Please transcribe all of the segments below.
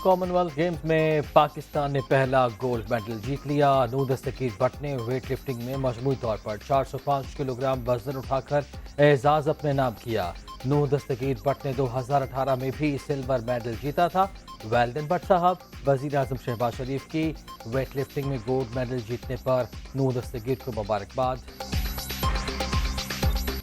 Common wealth games میں پاکستان نے پہلا گولڈ میڈل جیت لیا۔ نور دستگیر بٹ نے ویٹ لفٹنگ میں مجموعی طور پر 405 کلو گرام وزن اٹھا کر اعزاز اپنے نام کیا۔ نور دستگیر بٹ نے 2018 میں بھی سلور میڈل جیتا تھا۔ ویل ڈن بٹ صاحب۔ وزیر اعظم شہباز شریف کی ویٹ لفٹنگ میں گولڈ میڈل جیتنے پر نور دستگیر کو مبارکباد۔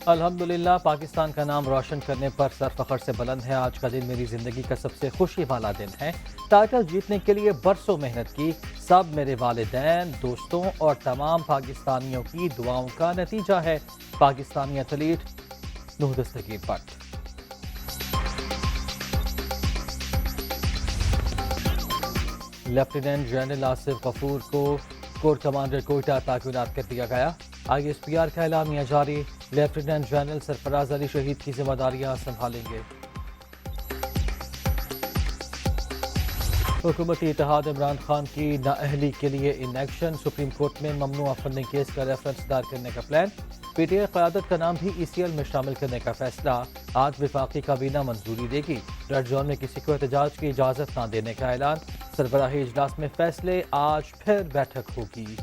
الحمدللہ پاکستان کا نام روشن کرنے پر سر فخر سے بلند ہے۔ آج کا دن میری زندگی کا سب سے خوشی والا دن ہے۔ ٹائٹل جیتنے کے لیے برسوں محنت کی، سب میرے والدین، دوستوں اور تمام پاکستانیوں کی دعاؤں کا نتیجہ ہے۔ Pakistani athlete Noor Dastgir Butt. Lieutenant general Asif Ghafoor کو کور کمانڈر کوئٹہ تعینات کر دیا گیا۔ آئی ایس پی آر کا اعلامیہ جاری۔ لیفٹیننٹ جنرل سرفراز علی شہید کی ذمہ داریاں سنبھالیں گے۔ حکومتی اتحاد عمران خان کی نااہلی کے لیے ان ایکشن۔ سپریم کورٹ میں ممنوع فنڈنگ کیس کا ریفرنس دائر کرنے کا پلان۔ پی ٹی آئی قیادت کا نام بھی ای سی ایل میں شامل کرنے کا فیصلہ۔ آج وفاقی کابینہ منظوری دے گی۔ ریڈ زون میں کسی کو احتجاج کی اجازت نہ دینے کا اعلان۔ سربراہی اجلاس میں فیصلے۔ آج پھر بیٹھک ہوگی۔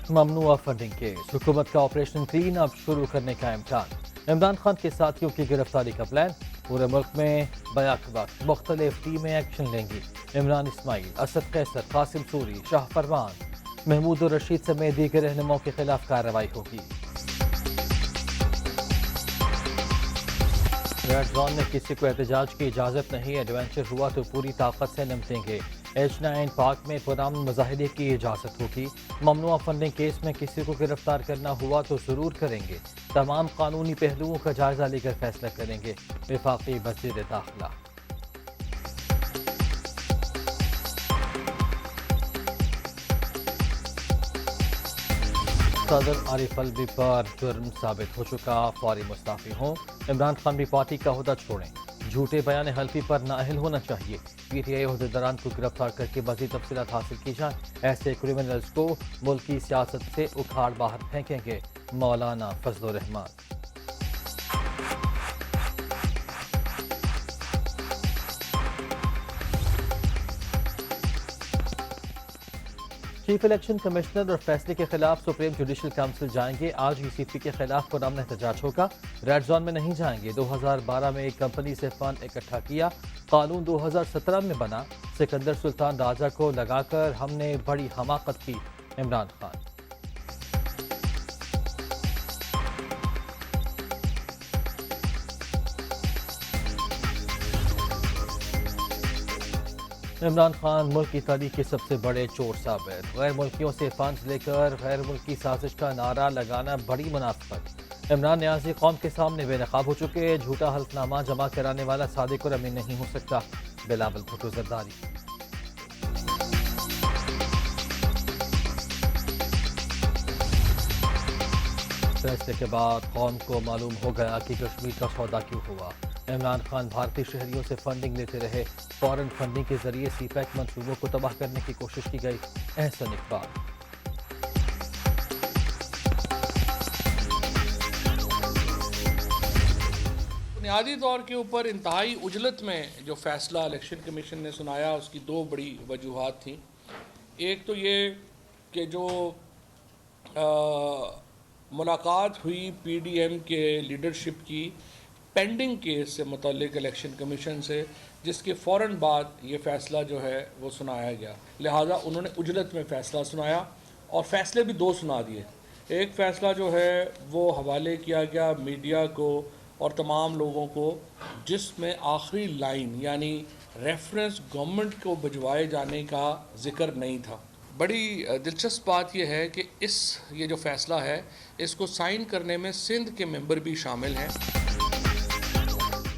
ممنوع فنڈنگ کیس۔ حکومت کا آپریشن کلین اب شروع کرنے کا امکان۔ عمران خان کے ساتھیوں کی گرفتاری کا پلان۔ پورے ملک میں بیک وقت مختلف ٹیمیں ایکشن لیں گی۔ عمران اسماعیل، اسد قیصر، قاسم سوری، شاہ فرمان، محمود الرشید سمیت دیگر رہنماؤں کے خلاف کارروائی ہوگی۔ ریڈ زون میں کسی کو احتجاج کی اجازت نہیں۔ ایڈونچر ہوا تو پوری طاقت سے نمٹیں گے۔ H9 پارک میں پرامن مظاہرے کی اجازت ہوگی۔ ممنوع فنڈنگ کیس میں کسی کو گرفتار کرنا ہوا تو ضرور کریں گے۔ تمام قانونی پہلوؤں کا جائزہ لے کر فیصلہ کریں گے۔ وفاقی وزیر داخلہ۔ صدر عارف الوی پر جرم ثابت ہو چکا، فوری مستعفی ہوں۔ عمران خان بھی پارٹی کا عہدہ چھوڑیں۔ جھوٹے بیان حلفی پر نااہل ہونا چاہیے۔ پی ٹی آئی عہدیداران کو گرفتار کر کے مزید تفصیلات حاصل کی جائیں۔ ایسے کرمنلز کو ملکی سیاست سے اکھاڑ باہر پھینکیں گے۔ مولانا فضل الرحمان۔ چیف الیکشن کمشنر اور فیصلے کے خلاف سپریم جوڈیشل کونسل جائیں گے۔ آج ای سی پی کے خلاف پرامن احتجاج ہوگا۔ ریڈ زون میں نہیں جائیں گے۔ 2012 میں ایک کمپنی سے فنڈ اکٹھا کیا۔ قانون 2017 میں بنا۔ سکندر سلطان راجہ کو لگا کر ہم نے بڑی حماقت کی۔ عمران خان۔ عمران خان ملک کی تاریخ کے سب سے بڑے چور ثابت۔ غیر ملکیوں سے فنڈز لے کر غیر ملکی سازش کا نعرہ لگانا بڑی منافقت۔ عمران نیازی قوم کے سامنے بے نقاب ہو چکے۔ جھوٹا حلف نامہ جمع کرانے والا صادق اور امین نہیں ہو سکتا۔ بلاول بھٹو زرداری۔ فیصلے کے بعد قوم کو معلوم ہو گیا کہ کشمیر کا سودا کیوں ہوا۔ عمران خان بھارتی شہریوں سے فنڈنگ لیتے رہے۔ فورن فنڈنگ کے ذریعے سی پیک منصوبوں کو تباہ کرنے کی کوشش کی گئی۔ احسن اقبال۔ بنیادی طور کے اوپر انتہائی عجلت میں جو فیصلہ الیکشن کمیشن نے سنایا، اس کی دو بڑی وجوہات تھیں۔ ایک تو یہ کہ جو ملاقات ہوئی پی ڈی ایم کے لیڈرشپ کی پینڈنگ کیس سے متعلق الیکشن کمیشن سے، جس کے فوراً بعد یہ فیصلہ جو ہے وہ سنایا گیا، لہٰذا انہوں نے عجلت میں فیصلہ سنایا اور فیصلے بھی دو سنا دیے۔ ایک فیصلہ جو ہے وہ حوالے کیا گیا میڈیا کو اور تمام لوگوں کو، جس میں آخری لائن یعنی ریفرنس گورنمنٹ کو بھجوائے جانے کا ذکر نہیں تھا۔ بڑی دلچسپ بات یہ ہے کہ یہ جو فیصلہ ہے اس کو سائن کرنے میں سندھ کے ممبر بھی شامل ہیں۔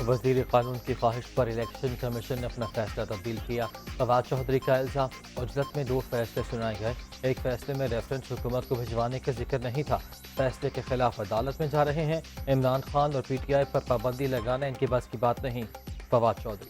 وزیر قانون کی خواہش پر الیکشن کمیشن نے اپنا فیصلہ تبدیل کیا۔ فواد چودھری کا الزام، عجلت میں دو فیصلے سنائے گئے۔ ایک فیصلے میں ریفرنس حکومت کو بھجوانے کا ذکر نہیں تھا۔ فیصلے کے خلاف عدالت میں جا رہے ہیں۔ عمران خان اور پی ٹی آئی پر پابندی لگانا ان کے بس کی بات نہیں۔ فواد چودھری۔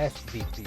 SBP।